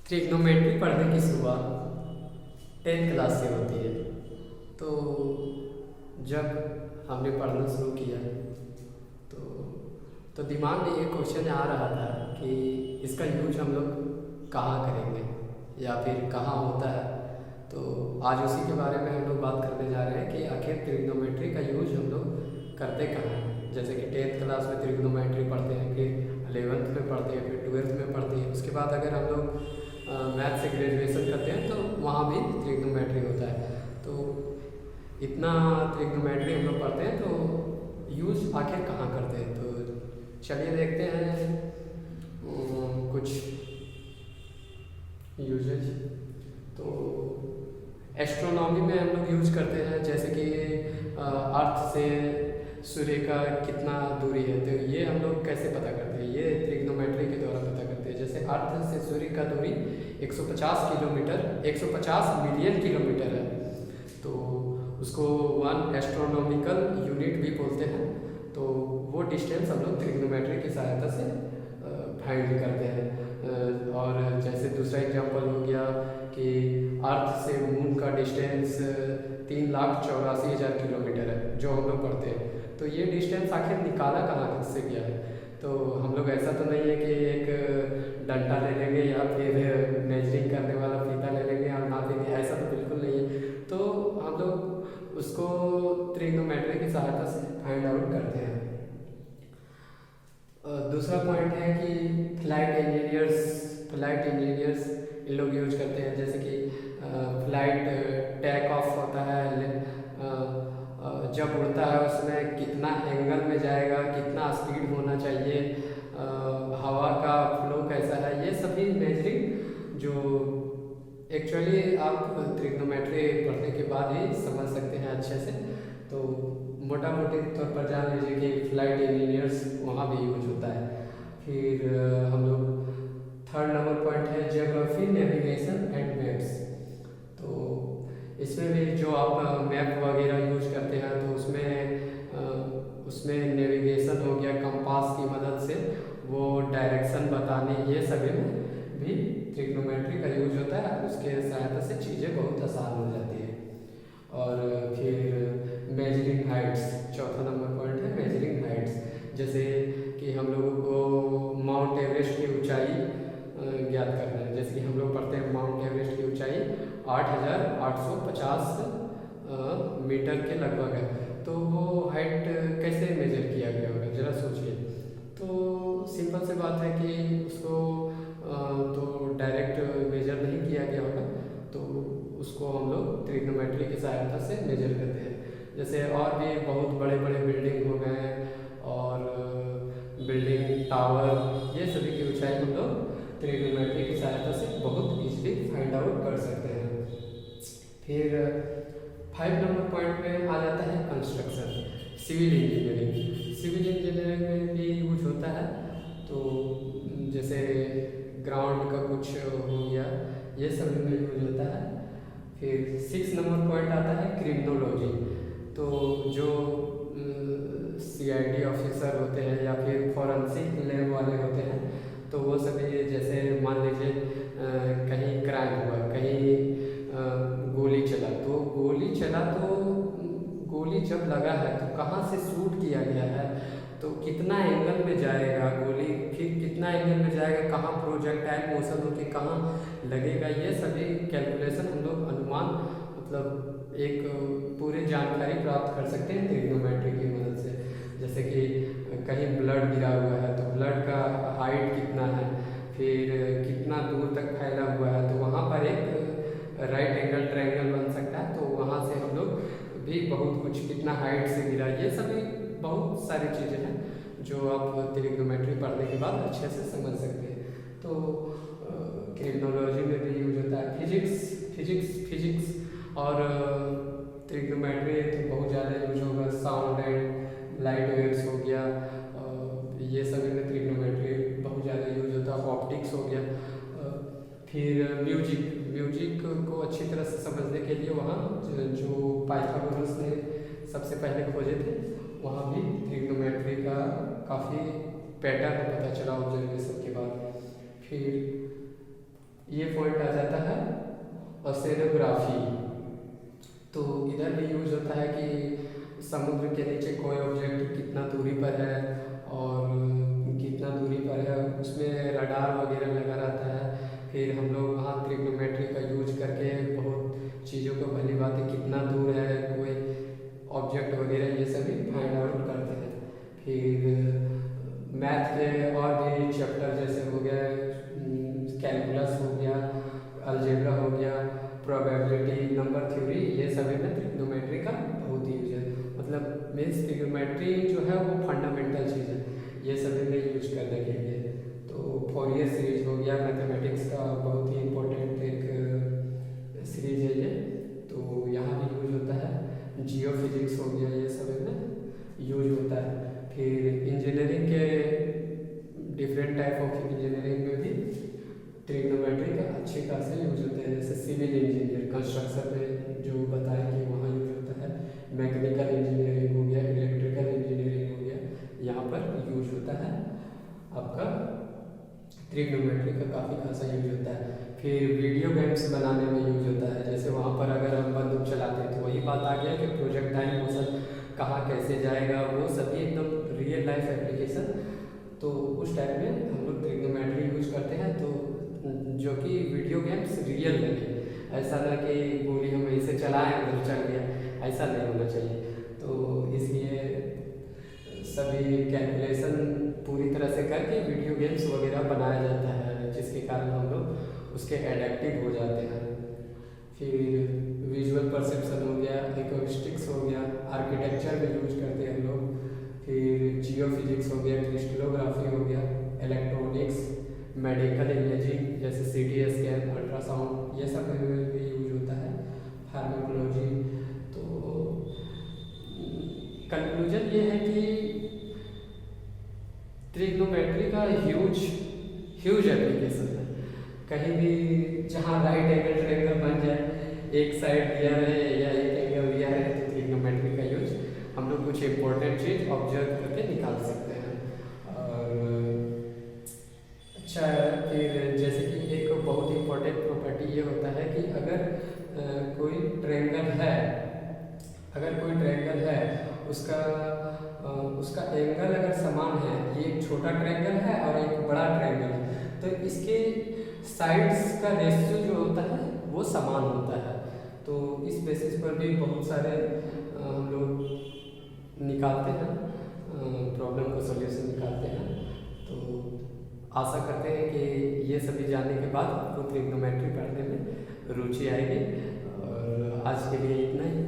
Trigonometry पढ़ने की शुरुआत 10th क्लास से होती है। तो जब हमने पढ़ना शुरू किया तो दिमाग में ये क्वेश्चन आ रहा था कि इसका यूज हम लोग कहाँ करेंगे या फिर कहाँ होता है। तो आज उसी के बारे में हम लोग बात करने जा रहे हैं कि आखिर ट्रिग्नोमेट्री का यूज हम लोग करते कहाँ हैं। जैसे कि 10th क्लास में ट्रिग्नोमेट्री पढ़ते हैं, फिर 11th में पढ़ते हैं, फिर 12th में पढ़ते हैं। उसके बाद अगर हम लोग मैथ से ग्रेजुएशन करते हैं तो वहाँ भी ट्रिग्नोमेट्री होता है। तो इतना ट्रिग्नोमेट्री हम लोग पढ़ते हैं तो यूज आखिर कहाँ करते हैं। तो चलिए देखते हैं कुछ यूजेज। तो एस्ट्रोनॉमी में हम लोग यूज करते हैं, जैसे कि अर्थ से सूर्य का कितना दूरी है। तो ये हम लोग कैसे पता करते हैं, ये ट्रिग्नोमेट्री के द्वारा पता करते हैं। जैसे अर्थ से सूर्य का दूरी 150 किलोमीटर 150 मिलियन किलोमीटर है। तो उसको 1 एस्ट्रोनॉमिकल यूनिट भी बोलते हैं। तो वो डिस्टेंस हम लोग ट्रिग्नोमेट्री की सहायता से फाइंड करते हैं। और जैसे दूसरा एग्जांपल हो गया कि अर्थ से मून का डिस्टेंस 3,84,000 किलोमीटर है, जो हम लोग पढ़ते हैं। तो ये डिस्टेंस आखिर निकाला कहाँ से गया है। तो हम लोग ऐसा तो नहीं है कि एक डंडा ले लेंगे या फिर मेजरिंग करने वाला फीता ले लेंगे और नापेंगे, ऐसा तो बिल्कुल नहीं है। तो हम लोग उसको ट्रिग्नोमेट्री की सहायता से फाइंड आउट करते हैं। दूसरा पॉइंट है कि फ्लाइट इंजीनियर्स इन लोग यूज करते हैं। जैसे कि फ्लाइट टेक ऑफ होता है, जब उड़ता है उसमें कितना एंगल में जाएगा, कितना स्पीड होना चाहिए, हवा का फ्लो कैसा है, ये सभी मेजरिंग जो एक्चुअली आप ट्रिग्नोमेट्री पढ़ने के बाद ही समझ सकते हैं अच्छे से। तो मोटा मोटे तौर पर जान लीजिए कि फ्लाइट इंजीनियर्स वहाँ भी यूज होता है। फिर हम लोग थर्ड नंबर पॉइंट है जियोग्राफी, नेविगेशन एंड मैप्स। तो इसमें भी जो आप मैप वगैरह यूज करते हैं तो उसमें नेविगेशन हो गया, कंपास की मदद से वो डायरेक्शन बताने, ये सभी में भी ट्रिग्नोमेट्री का यूज होता है। उसके सहायता से चीज़ें बहुत आसान हो जाती है। और फिर मेजरिंग हाइट्स, चौथा नंबर पॉइंट है मेजरिंग हाइट्स। जैसे कि हम लोगों को माउंट एवरेस्ट की ऊंचाई ज्ञात करना है। जैसे कि हम लोग पढ़ते हैं माउंट एवरेस्ट की ऊंचाई 8,850 मीटर के लगभग है। तो वो हाइट कैसे मेजर किया गया होगा, ज़रा सोचिए। तो सिंपल सी बात है कि उसको तो डायरेक्ट मेजर नहीं किया गया होगा, तो उसको हम लोग ट्रिग्नोमेट्री की सहायता से मेजर करते हैं। जैसे और भी बहुत बड़े बड़े बिल्डिंग हो गए और बिल्डिंग टावर, ये सभी की ऊंचाई हम लोग ट्रिग्नोमेट्री की सहायता से बहुत ईजिली फाइंड आउट कर सकते हैं। फिर 5 नंबर पॉइंट में आ जाता है construction, civil engineering. Civil engineering में भी यूज होता है। तो जैसे ग्राउंड का कुछ हो गया, ये सब में यूज होता है। फिर 6 नंबर पॉइंट आता है क्रिमिनोलॉजी। तो जो CID ऑफिसर होते हैं या फिर फॉरेंसिक लैब वाले होते हैं, तो वो सभी जैसे मान लीजिए कहीं क्राइम हुआ, कहीं गोली चला, तो गोली जब लगा है तो कहाँ से शूट किया गया है, तो कितना एंगल में जाएगा गोली, फिर कितना एंगल में जाएगा, कहाँ प्रोजेक्टाइल मोशन होकर कहाँ लगेगा, ये सभी कैलकुलेशन हम लोग अनुमान मतलब एक पूरी जानकारी प्राप्त कर सकते हैं ट्रिग्नोमेट्री की मदद से। जैसे कि कहीं ब्लड गिरा हुआ है तो ब्लड का हाइट कितना है, फिर कितना दूर तक फैला हुआ है, तो वहाँ पर एक राइट एंगल ट्रायंगल बन सकता है। तो वहाँ से हम लोग भी बहुत कुछ, कितना हाइट से गिरा, ये सभी बहुत सारी चीज़ें हैं जो आप ट्रिग्नोमेट्री पढ़ने के बाद अच्छे से समझ सकते हैं। तो क्रिमिनोलॉजी में भी यूज होता है। फिजिक्स और ट्रिग्नोमेट्री तो बहुत ज़्यादा यूज होगा। साउंड एंड लाइट वेव्स हो गया, ये सभी में ट्रिग्नोमेट्री बहुत ज़्यादा यूज होता है। ऑप्टिक्स हो गया। फिर म्यूजिक को अच्छी तरह से समझने के लिए वहाँ जो पाइथागोरस ने सबसे पहले खोजे थे, वहाँ भी ट्रिग्नोमेट्री का काफ़ी पैटर्न पता चला ऑब्जर्वेशन के बाद। फिर ये पॉइंट आ जाता है ओसेनोग्राफी। तो इधर भी यूज होता है कि समुद्र के नीचे कोई ऑब्जेक्ट कितना दूरी पर है और कितना दूरी पर है, उसमें रडार वगैरह लगा रहता है। फिर हम लोग वहाँ ट्रिग्नोमेट्री का यूज करके बहुत चीज़ों को भली बात है कितना दूर है कोई ऑब्जेक्ट वगैरह, ये सभी फाइंड आउट करते हैं। फिर मैथ के और भी चैप्टर जैसे हो गया कैलकुलस हो गया, अलजेब्रा हो गया, प्रोबेबिलिटी, नंबर थ्योरी, ये सभी में ट्रिग्नोमेट्री का बहुत यूज है। मतलब मीन्स ट्रिग्नोमेट्री जो है वो फंडामेंटल चीज़ है ये सभी में यूज करने के लिए। तो फोरियर सीरीज हो गया, मैथमेटिक्स का बहुत ही इम्पोर्टेंट एक सीरीज है ये, तो यहाँ भी यूज होता है। जियो फिजिक्स हो गया, ये सभी में यूज होता है। फिर इंजीनियरिंग के डिफरेंट टाइप ऑफ इंजीनियरिंग में भी ट्रिग्नोमेट्री का अच्छे खासे यूज होते हैं। जैसे सिविल इंजीनियर कंस्ट्रक्शन में जो बताया कि वहाँ यूज होता है, मैकेनिकल इंजीनियरिंग हो गया, इलेक्ट्रिकल इंजीनियरिंग हो गया, यहाँ पर यूज होता है आपका ट्रिग्नोमेट्री का काफ़ी खासा यूज होता है। फिर वीडियो गेम्स बनाने में यूज होता है। जैसे वहाँ पर अगर हम बंदूक चलाते हैं तो वही बात आ गया कि प्रोजेक्टाइल मोशन कहाँ कैसे जाएगा, वो सभी एकदम रियल लाइफ एप्लीकेशन। तो उस टाइप में हम लोग ट्रिग्नोमेट्री यूज करते हैं, तो जो कि वीडियो गेम्स रियल लगे, ऐसा ना कि गोली हम ऐसे चलाएं उधर चल गया, ऐसा नहीं होना चाहिए। तो इसलिए सभी कैलकुलेशन पूरी तरह से करके वीडियो गेम्स वगैरह बनाया जाता है, जिसके कारण हम लोग उसके एडिक्टिव हो जाते हैं। फिर विजुअल परसेप्शन हो गया, एक्वेस्टिक्स हो गया, आर्किटेक्चर में यूज करते हैं हम लोग। फिर जियो फिजिक्स हो गया, क्रिस्टलोग्राफी हो गया, इलेक्ट्रॉनिक्स, मेडिकल इमेजिंग जैसे CT स्कैन, अल्ट्रासाउंड, ये सब में भी यूज होता है। फार्माकोलॉजी। तो कंक्लूजन ये है कि ट्रिग्नोमेट्री का ह्यूज एप्लीकेशन है। कहीं भी जहाँ राइट एंगल ट्रायंगल बन जाए, एक साइड दिया रहे या एक एंगल दिया रहे, तो ट्रिग्नोमेट्री का यूज हम लोग कुछ इम्पोर्टेंट चीज़ ऑब्जर्व करके निकाल सकते हैं। और अच्छा, फिर जैसे कि एक बहुत इम्पोर्टेंट प्रॉपर्टी ये होता है कि अगर कोई ट्रायंगल है, उसका एंगल अगर समान है, ये एक छोटा ट्रायंगल है और एक बड़ा ट्रायंगल है, तो इसके साइड्स का रेशियो जो होता है वो समान होता है। तो इस बेसिस पर भी बहुत सारे हम लोग निकालते हैं, प्रॉब्लम को सॉल्यूशन निकालते हैं। तो आशा करते हैं कि ये सभी जानने के बाद आपको ट्रिग्नोमेट्री पढ़ने में रुचि आएगी। और आज के लिए इतना ही।